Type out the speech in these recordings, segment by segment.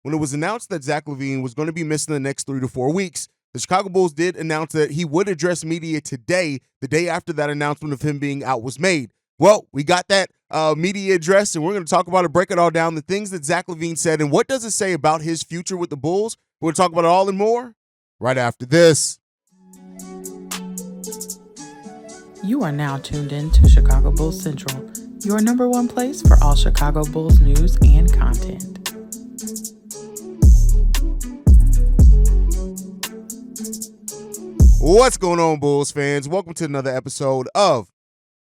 when it was announced that Zach LaVine was going to be missing the next 3 to 4 weeks, the Chicago Bulls did announce that he would address media today, the day after that announcement of him being out was made. Well, we got that media address, and we're going to talk about it, break it all down, the things that Zach LaVine said, and what does it say about his future with the Bulls. We're going to talk about it all and more right after this. You are now tuned in to Chicago Bulls Central, your number one place for all Chicago Bulls news and content. What's going on, Bulls fans? Welcome to another episode of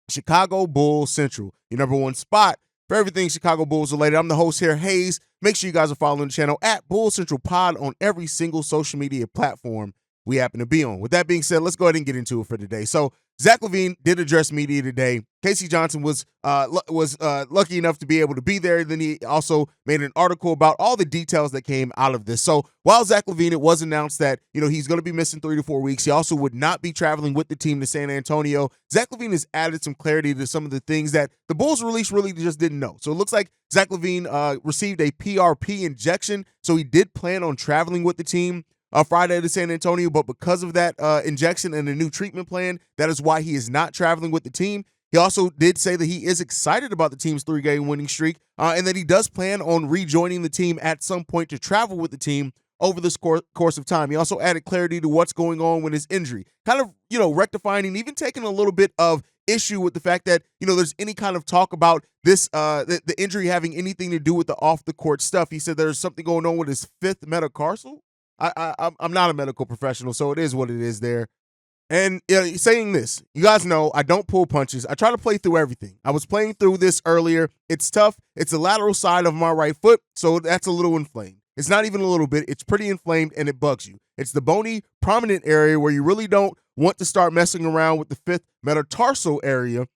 Chicago Bulls Central, your number one spot for everything Chicago Bulls related. I'm the host here, Haize. Make sure you guys are following the channel at Bulls Central Pod on every single social media platform we happen to be on. With that being said, let's go ahead and get into it for today. So Zach LaVine did address media today. Casey Johnson was lucky enough to be able to be there. Then he also made an article about all the details that came out of this. So while Zach LaVine, it was announced that he's going to be missing 3 to 4 weeks. He also would not be traveling with the team to San Antonio. Zach LaVine has added some clarity to some of the things that the Bulls release really just didn't know. So it looks like Zach LaVine received a PRP injection, so he did plan on traveling with the team Friday to San Antonio, but because of that injection and a new treatment plan, that is why he is not traveling with the team. He also did say that he is excited about the team's 3-game winning streak and that he does plan on rejoining the team at some point to travel with the team over this course of time. He also added clarity to what's going on with his injury, kind of, rectifying and even taking a little bit of issue with the fact that, there's any kind of talk about this, the injury having anything to do with the off-the-court stuff. He said there's something going on with his fifth metatarsal. I'm not a medical professional, so it is what it is there. And saying this, you guys know I don't pull punches. I try to play through everything. I was playing through this earlier. It's tough. It's the lateral side of my right foot, so that's a little inflamed. It's not even a little bit. It's pretty inflamed, and it bugs you. It's the bony, prominent area where you really don't want to start messing around with the fifth metatarsal area.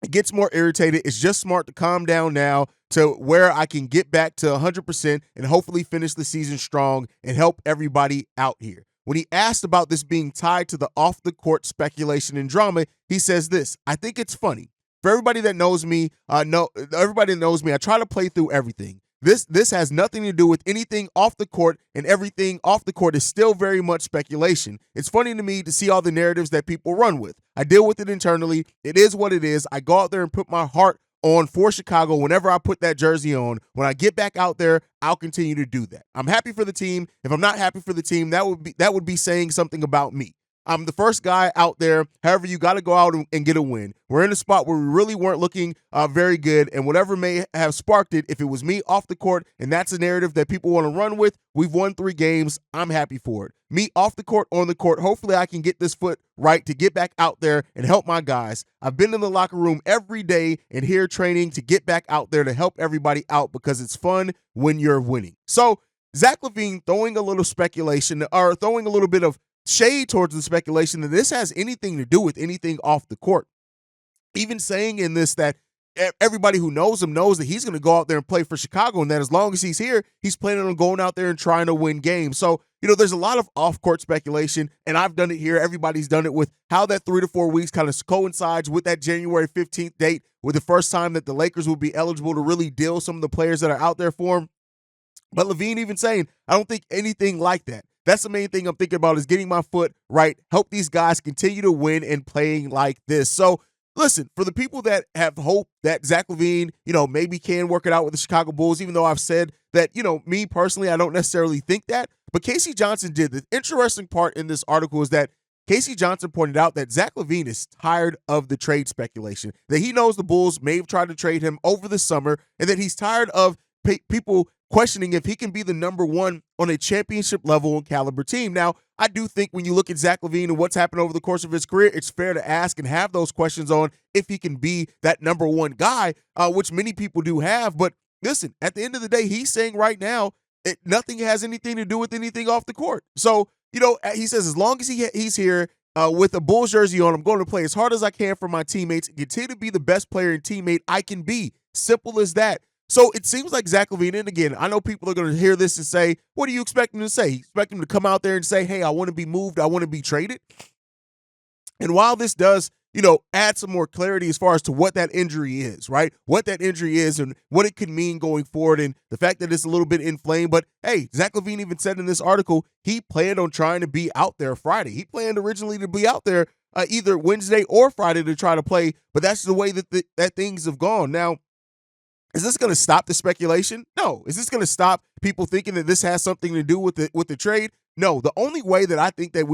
It gets more irritated. It's just smart to calm down now to where I can get back to 100% and hopefully finish the season strong and help everybody out here. When he asked about this being tied to the off-the-court speculation and drama, he says this: I think it's funny. For everybody that knows me, I try to play through everything. This has nothing to do with anything off the court, and everything off the court is still very much speculation. It's funny to me to see all the narratives that people run with. I deal with it internally. It is what it is. I go out there and put my heart on for Chicago whenever I put that jersey on. When I get back out there, I'll continue to do that. I'm happy for the team. If I'm not happy for the team, that would be saying something about me. I'm the first guy out there. However, you got to go out and get a win. We're in a spot where we really weren't looking very good, and whatever may have sparked it, if it was me off the court and that's a narrative that people want to run with, we've won 3 games. I'm happy for it. Me off the court, on the court, hopefully I can get this foot right to get back out there and help my guys. I've been in the locker room every day and here training to get back out there to help everybody out because it's fun when you're winning. So Zach LaVine throwing a little speculation or throwing a little bit of shade towards the speculation that this has anything to do with anything off the court. Even saying in this that everybody who knows him knows that he's going to go out there and play for Chicago, and that as long as he's here, he's planning on going out there and trying to win games. So, there's a lot of off-court speculation, and I've done it here. Everybody's done it with how that 3 to 4 weeks kind of coincides with that January 15th date, with the first time that the Lakers will be eligible to really deal some of the players that are out there for him. But LaVine even saying, I don't think anything like that. That's the main thing I'm thinking about, is getting my foot right, help these guys continue to win and playing like this. So, listen, for the people that have hope that Zach LaVine, maybe can work it out with the Chicago Bulls, even though I've said that, me personally, I don't necessarily think that. But Casey Johnson did. The interesting part in this article is that Casey Johnson pointed out that Zach LaVine is tired of the trade speculation, that he knows the Bulls may have tried to trade him over the summer, and that he's tired of people questioning if he can be the number one on a championship level and caliber team. Now, I do think when you look at Zach LaVine and what's happened over the course of his career, it's fair to ask and have those questions on if he can be that number one guy, which many people do have. But listen, at the end of the day, he's saying right now, nothing has anything to do with anything off the court. So, he says as long as he's here with a Bulls jersey on, I'm going to play as hard as I can for my teammates and continue to be the best player and teammate I can be. Simple as that. So it seems like Zach LaVine, and again, I know people are going to hear this and say, what do you expect him to say? You expect him to come out there and say, hey, I want to be moved, I want to be traded? And while this does, add some more clarity as far as to what that injury is, right? What that injury is and what it could mean going forward, and the fact that it's a little bit inflamed. But hey, Zach LaVine even said in this article he planned on trying to be out there Friday. He planned originally to be out there either Wednesday or Friday to try to play, but that's the way that things have gone. Now, is this going to stop the speculation? No. Is this going to stop people thinking that this has something to do with the trade? No. The only way that I think that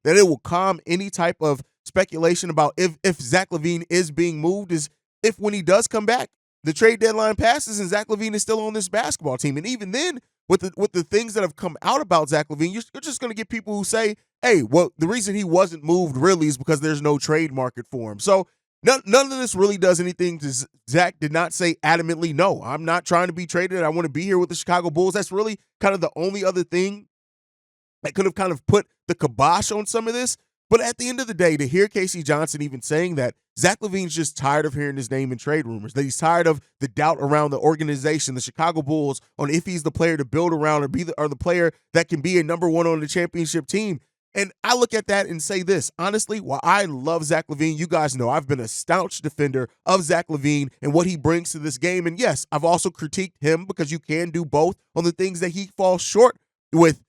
that it will calm any type of speculation about if Zach LaVine is being moved is if when he does come back, the trade deadline passes and Zach LaVine is still on this basketball team. And even then, with the things that have come out about Zach LaVine, you're just going to get people who say, hey, well, the reason he wasn't moved really is because there's no trade market for him. So none of this really does anything to Zach. Did not say adamantly, no, I'm not trying to be traded. I want to be here with the Chicago Bulls. That's really kind of the only other thing that could have kind of put the kibosh on some of this. But at the end of the day, to hear Casey Johnson even saying that, Zach LaVine's just tired of hearing his name in trade rumors, that he's tired of the doubt around the organization, the Chicago Bulls, on if he's the player to build around or the player that can be a number one on the championship team. And I look at that and say this, honestly, while I love Zach LaVine, you guys know I've been a staunch defender of Zach LaVine and what he brings to this game. And yes, I've also critiqued him because you can do both on the things that he falls short with.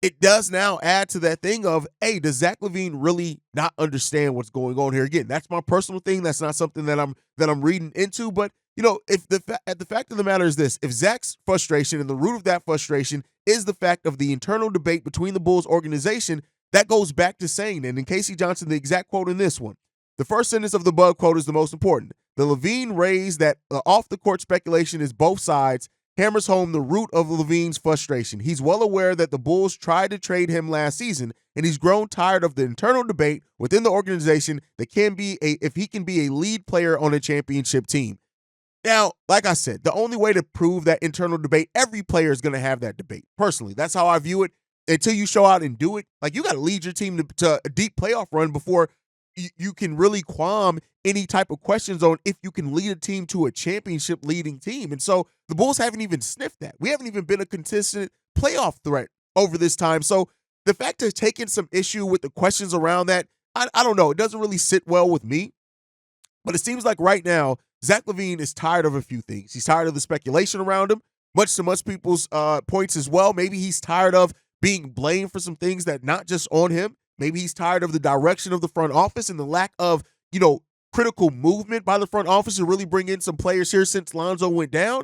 It does now add to that thing of, hey, does Zach LaVine really not understand what's going on here? Again, that's my personal thing. That's not something that I'm reading into. But if the fact of the matter is this: if Zach's frustration and the root of that frustration is the fact of the internal debate between the Bulls organization, that goes back to saying, and in Casey Johnson, the exact quote in this one, the first sentence of the above quote is the most important. The LaVine raised that off the court speculation is both sides hammers home the root of LaVine's frustration. He's well aware that the Bulls tried to trade him last season, and he's grown tired of the internal debate within the organization that if he can be a lead player on a championship team. Now, like I said, the only way to prove that internal debate, every player is going to have that debate. Personally, that's how I view it. Until you show out and do it, like you got to lead your team to a deep playoff run before you can really qualm any type of questions on if you can lead a team to a championship leading team. And so the Bulls haven't even sniffed that. We haven't even been a consistent playoff threat over this time. So the fact of taking some issue with the questions around that, I don't know. It doesn't really sit well with me. But it seems like right now, Zach LaVine is tired of a few things. He's tired of the speculation around him, much to most people's points as well. Maybe he's tired of being blamed for some things that not just on him. Maybe he's tired of the direction of the front office and the lack of, critical movement by the front office to really bring in some players here since Lonzo went down.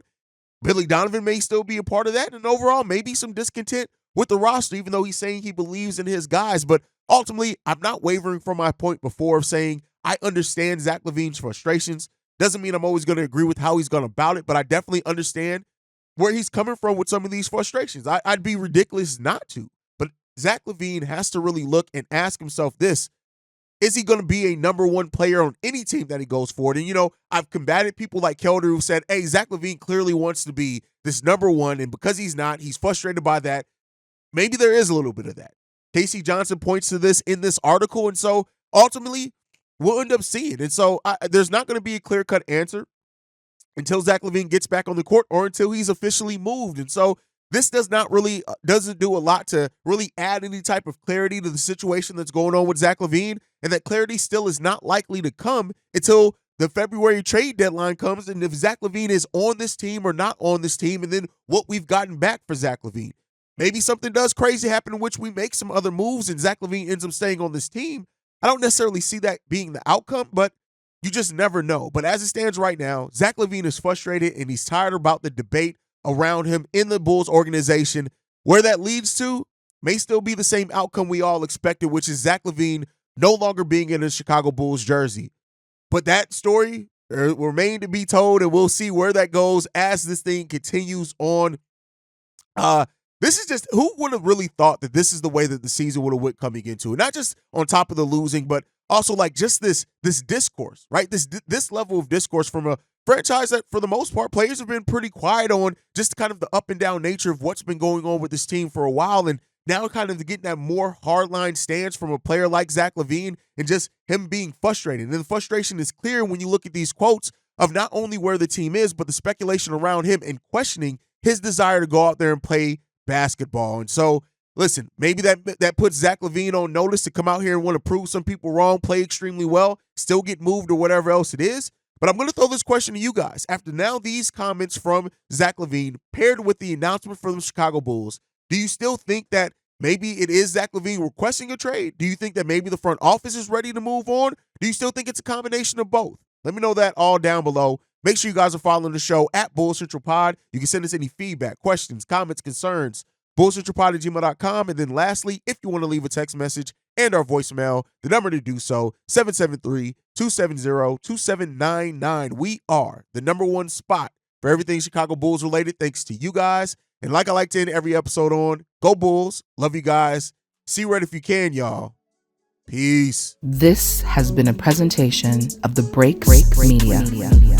Billy Donovan may still be a part of that. And overall, maybe some discontent with the roster, even though he's saying he believes in his guys. But ultimately, I'm not wavering from my point before of saying I understand Zach LaVine's frustrations. Doesn't mean I'm always going to agree with how he's gone about it, but I definitely understand where he's coming from with some of these frustrations. I'd be ridiculous not to. But Zach LaVine has to really look and ask himself this: is he going to be a number one player on any team that he goes forward? And, I've combated people like Kelder who said, hey, Zach LaVine clearly wants to be this number one, and because he's not, he's frustrated by that. Maybe there is a little bit of that. Casey Johnson points to this in this article, and so ultimately we'll end up seeing. And so there's not going to be a clear-cut answer until Zach LaVine gets back on the court or until he's officially moved. And so this doesn't do a lot to really add any type of clarity to the situation that's going on with Zach LaVine, and that clarity still is not likely to come until the February trade deadline comes, and if Zach LaVine is on this team or not on this team, and then what we've gotten back for Zach LaVine. Maybe something does crazy happen in which we make some other moves and Zach LaVine ends up staying on this team. I don't necessarily see that being the outcome, but you just never know. But as it stands right now, Zach LaVine is frustrated and he's tired about the debate around him in the Bulls organization. Where that leads to may still be the same outcome we all expected, which is Zach LaVine no longer being in a Chicago Bulls jersey. But that story remains to be told, and we'll see where that goes as this thing continues on. This is just, who would have really thought that this is the way that the season would have went coming into it? Not just on top of the losing, but also like just this discourse, right? This level of discourse from a franchise that for the most part players have been pretty quiet on, just kind of the up and down nature of what's been going on with this team for a while. And now kind of getting that more hardline stance from a player like Zach LaVine and just him being frustrated. And the frustration is clear when you look at these quotes of not only where the team is, but the speculation around him and questioning his desire to go out there and play basketball. And so listen, maybe that puts Zach LaVine on notice to come out here and want to prove some people wrong, play extremely well, still get moved or whatever else it is. But I'm going to throw this question to you guys. After now these comments from Zach LaVine paired with the announcement from the Chicago Bulls, do you still think that maybe it is Zach LaVine requesting a trade? Do you think that maybe the front office is ready to move on? Do you still think it's a combination of both? Let me know that all down below. Make sure you guys are following the show at Bull Central Pod. You can send us any feedback, questions, comments, concerns, bullcentralpod@gmail.com. And then lastly, if you want to leave a text message and our voicemail, the number to do so, 773-270-2799. We are the number one spot for everything Chicago Bulls related, thanks to you guys. And like I like to end every episode on, go Bulls. Love you guys. See red if you can, y'all. Peace. This has been a presentation of the Break Media.